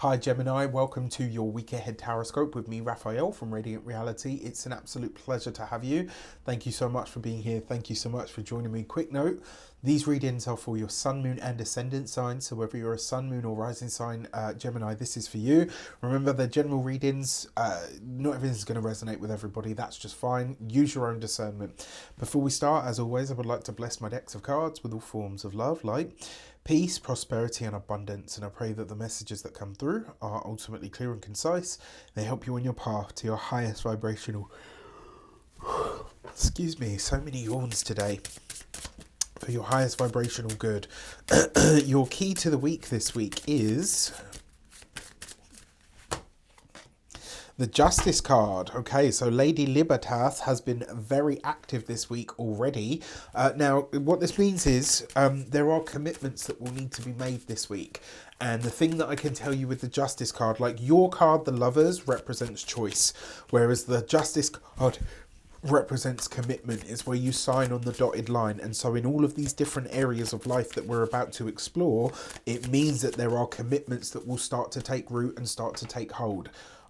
Hi Gemini, welcome to your week ahead Taroscope with me, Raphael from Reydiant Reality. It's an absolute pleasure to have you. Thank you so much for being here. Thank you so much for joining me. Quick note, these readings are for your sun, moon and ascendant signs. So whether you're a sun, moon or rising sign, Gemini, this is for you. Remember, they're general readings. Not everything's going to resonate with everybody. That's just fine. Use your own discernment. Before we start, as always, I would like to bless my decks of cards with all forms of love, light, peace, prosperity and abundance, and I pray that the messages that come through are ultimately clear and concise. They help you on your path to your highest vibrational excuse me, so many yawns today, for your highest vibrational good. Your key to the week this week is the Justice card. Okay, so Lady Libertas has been very active this week already. Now, what this means is there are commitments that will need to be made this week. And the thing that I can tell you with the Justice card, like your card, the Lovers, represents choice, whereas the Justice card represents commitment. Is where you sign on the dotted line. And so in all of these different areas of life that we're about to explore, it means that there are commitments that will start to take root and start to take hold.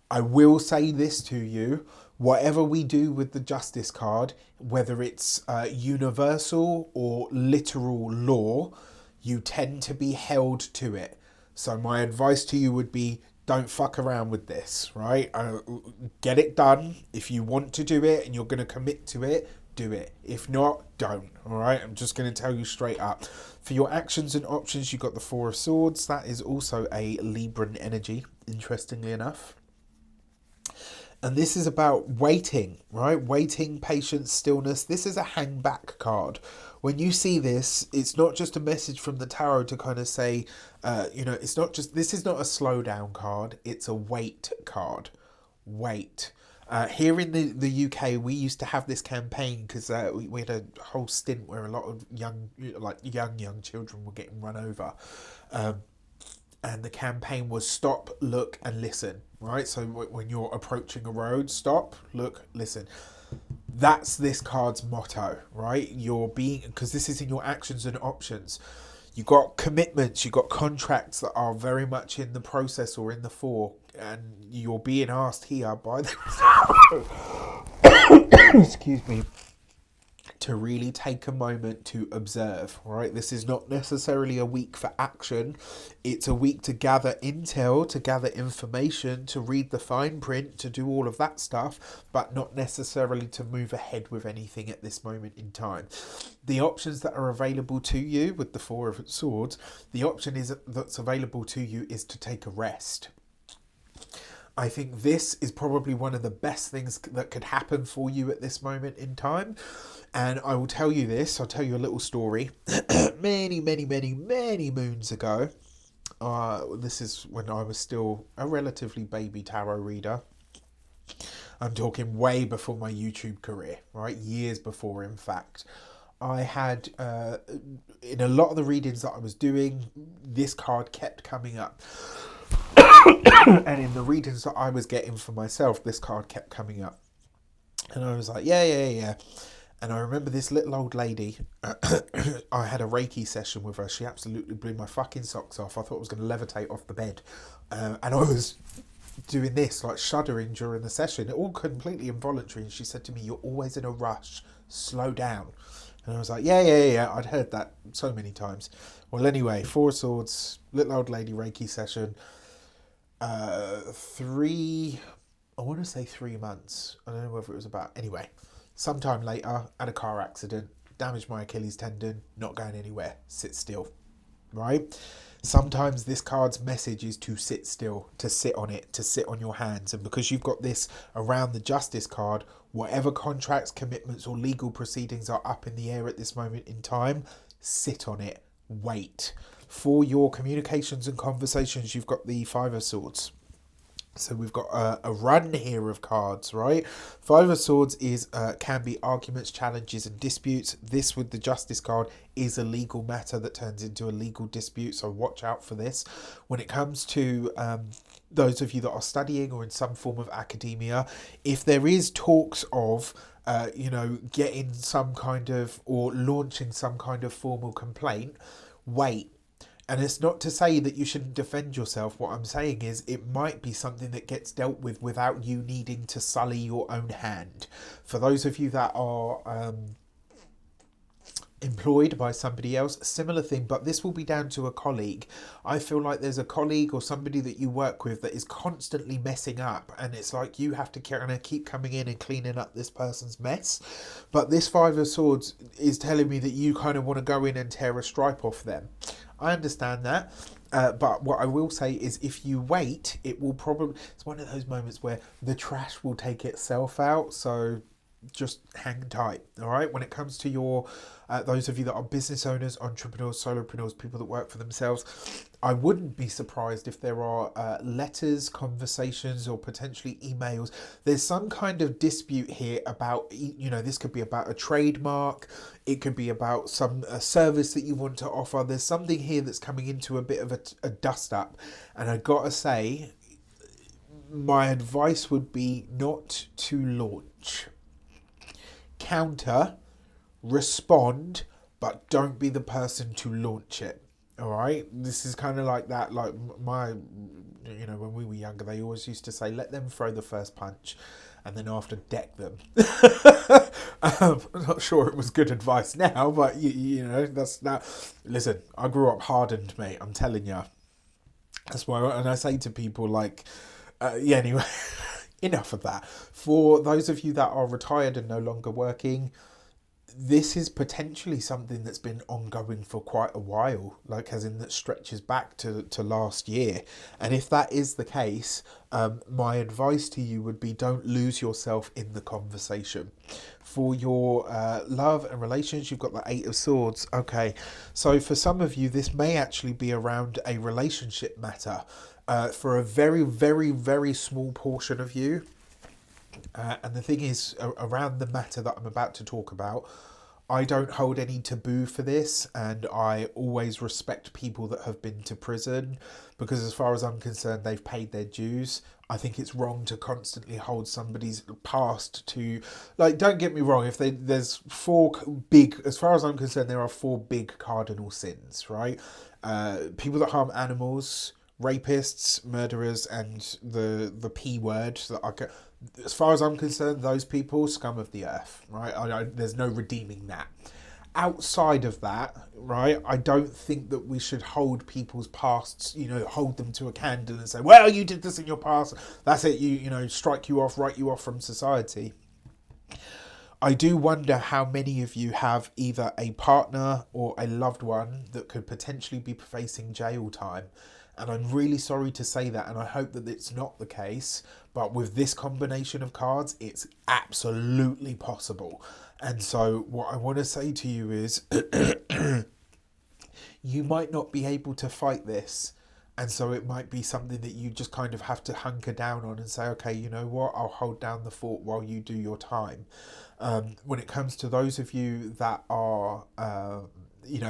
I will say this to you, whatever we do with the Justice card, whether it's universal or literal law, you tend to be held to it. So my advice to you would be, don't fuck around with this, right? Get it done. If you want to do it and you're going to commit to it, do it. If not, don't. All right, I'm just going to tell you straight up. For your actions and options, you've got the Four of Swords. That is also a Libran energy, interestingly enough. And this is about waiting, right? Waiting, patience, stillness. This is a hang back card. When you see this, it's not just a message from the tarot to kind of say, it's not just, this is not a slow down card. It's a wait card. Wait. Here in the UK, we used to have this campaign because we had a whole stint where a lot of young children were getting run over. And the campaign was stop, look and listen, right? So when you're approaching a road, stop, look, listen. That's this card's motto, right? You're being, because this is in your actions and options. You got commitments, you got contracts that are very much in the process or in the fore, and you're being asked here by the excuse me, to really take a moment to observe, right? This is not necessarily a week for action. It's a week to gather intel, to gather information, to read the fine print, to do all of that stuff, but not necessarily to move ahead with anything at this moment in time. The options that are available to you with the Four of Swords, the option is that's available to you is to take a rest. I think this is probably one of the best things that could happen for you at this moment in time. And I will tell you this, I'll tell you a little story. many moons ago, this is when I was still a relatively baby tarot reader. I'm talking way before my YouTube career, right? Years before, in fact. I had, in a lot of the readings that I was doing, this card kept coming up. And in the readings that I was getting for myself, this card kept coming up. And I was like, yeah. And I remember this little old lady, I had a Reiki session with her. She absolutely blew my fucking socks off. I thought I was going to levitate off the bed. And I was doing this, like shuddering during the session, all completely involuntary. And she said to me, you're always in a rush, slow down. And I was like, yeah. I'd heard that so many times. Well, anyway, Four of Swords, little old lady Reiki session. 3 months. I don't know whether it was about. Anyway, sometime later, had a car accident, damaged my Achilles tendon, not going anywhere, sit still, right? Sometimes this card's message is to sit still, to sit on it, to sit on your hands. And because you've got this around the Justice card, whatever contracts, commitments or legal proceedings are up in the air at this moment in time, sit on it, wait. For your communications and conversations, you've got the Five of Swords. So we've got a run here of cards, right? Five of Swords is can be arguments, challenges and disputes. This with the Justice card is a legal matter that turns into a legal dispute, so watch out for this. When it comes to those of you that are studying or in some form of academia, if there is talks of getting some kind of or launching some kind of formal complaint, wait. And it's not to say that you shouldn't defend yourself. What I'm saying is it might be something that gets dealt with without you needing to sully your own hand. For those of you that are employed by somebody else, similar thing, but this will be down to a colleague. I feel like there's a colleague or somebody that you work with that is constantly messing up, and it's like you have to kind of keep coming in and cleaning up this person's mess. But this Five of Swords is telling me that you kind of want to go in and tear a stripe off them. I understand that. But what I will say is if you wait, it will probably, it's one of those moments where the trash will take itself out. So just hang tight, all right? When it comes to your, those of you that are business owners, entrepreneurs, solopreneurs, people that work for themselves, I wouldn't be surprised if there are letters, conversations, or potentially emails. There's some kind of dispute here about, this could be about a trademark. It could be about some service that you want to offer. There's something here that's coming into a bit of a dust up. And I gotta say, my advice would be not to launch. Counter, respond, but don't be the person to launch it. All right, this is kind of like that. Like when we were younger, they always used to say, "Let them throw the first punch, and then after deck them." I'm not sure it was good advice now, but that's now. Listen, I grew up hardened, mate. I'm telling you. That's why, and I say to people like, anyway. Enough of that. For those of you that are retired and no longer working, this is potentially something that's been ongoing for quite a while, like as in that stretches back to last year. And if that is the case, my advice to you would be don't lose yourself in the conversation. For your love and relations, you've got the Eight of Swords. Okay, so for some of you, this may actually be around a relationship matter. For a very, very, very small portion of you. And the thing is, around the matter that I'm about to talk about, I don't hold any taboo for this, and I always respect people that have been to prison, because as far as I'm concerned, they've paid their dues. I think it's wrong to constantly hold somebody's past to, like, don't get me wrong, if there's four big, as far as I'm concerned, there are four big cardinal sins, right? People that harm animals, rapists, murderers, and the P word. As far as I'm concerned, those people, scum of the earth, right? There's no redeeming that. Outside of that, right, I don't think that we should hold people's pasts, hold them to a candle and say, well, you did this in your past, that's it, strike you off, write you off from society. I do wonder how many of you have either a partner or a loved one that could potentially be facing jail time. And I'm really sorry to say that, and I hope that it's not the case, but with this combination of cards, it's absolutely possible. And so what I want to say to you is, you might not be able to fight this, and so it might be something that you just kind of have to hunker down on and say, okay, you know what, I'll hold down the fort while you do your time. When it comes to those of you that are...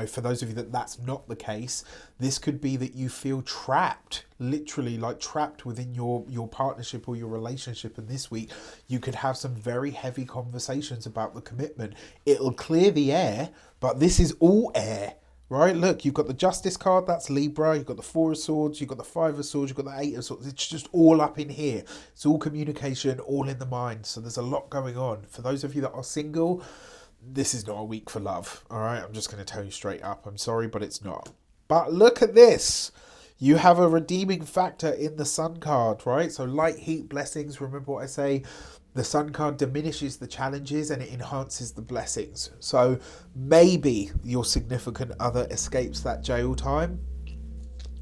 for those of you that's not the case, this could be that you feel trapped, literally like trapped within your partnership or your relationship. And this week, you could have some very heavy conversations about the commitment. It'll clear the air, but this is all air, right? Look, you've got the Justice card, that's Libra. You've got the Four of Swords, you've got the Five of Swords, you've got the Eight of Swords. It's just all up in here. It's all communication, all in the mind. So there's a lot going on. For those of you that are single, this is not a week for love, all right? I'm just going to tell you straight up. I'm sorry, but it's not. But look at this. You have a redeeming factor in the Sun card, right? So light, heat, blessings. Remember what I say? The Sun card diminishes the challenges and it enhances the blessings. So maybe your significant other escapes that jail time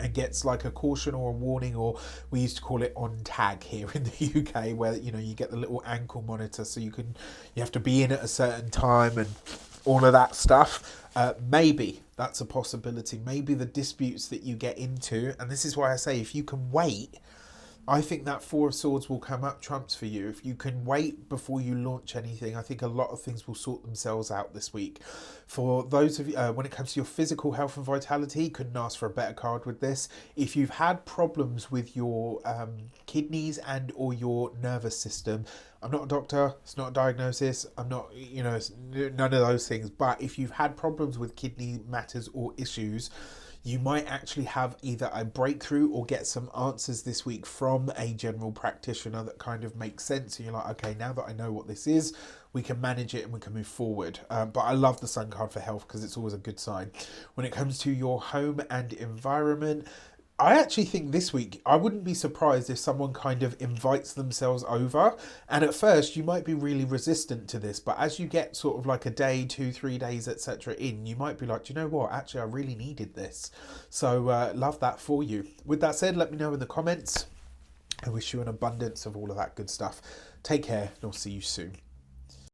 and gets like a caution or a warning, or we used to call it on tag here in the UK, where you get the little ankle monitor, so you have to be in at a certain time and all of that stuff. Maybe that's a possibility. Maybe the disputes that you get into, and this is why I say if you can wait, I think that Four of Swords will come up trumps for you. If you can wait before you launch anything, I think a lot of things will sort themselves out this week. For those of you, when it comes to your physical health and vitality, couldn't ask for a better card with this. If you've had problems with your kidneys and or your nervous system, I'm not a doctor, it's not a diagnosis, I'm not, none of those things. But if you've had problems with kidney matters or issues, You might actually have either a breakthrough or get some answers this week from a general practitioner that kind of makes sense. And you're like, okay, now that I know what this is, we can manage it and we can move forward. But I love the Sun card for health because it's always a good sign. When it comes to your home and environment, I actually think this week, I wouldn't be surprised if someone kind of invites themselves over. And at first, you might be really resistant to this, but as you get sort of like a day, 2, 3 days, etc. in, you might be like, do you know what? Actually, I really needed this. So love that for you. With that said, let me know in the comments. I wish you an abundance of all of that good stuff. Take care, and I'll see you soon.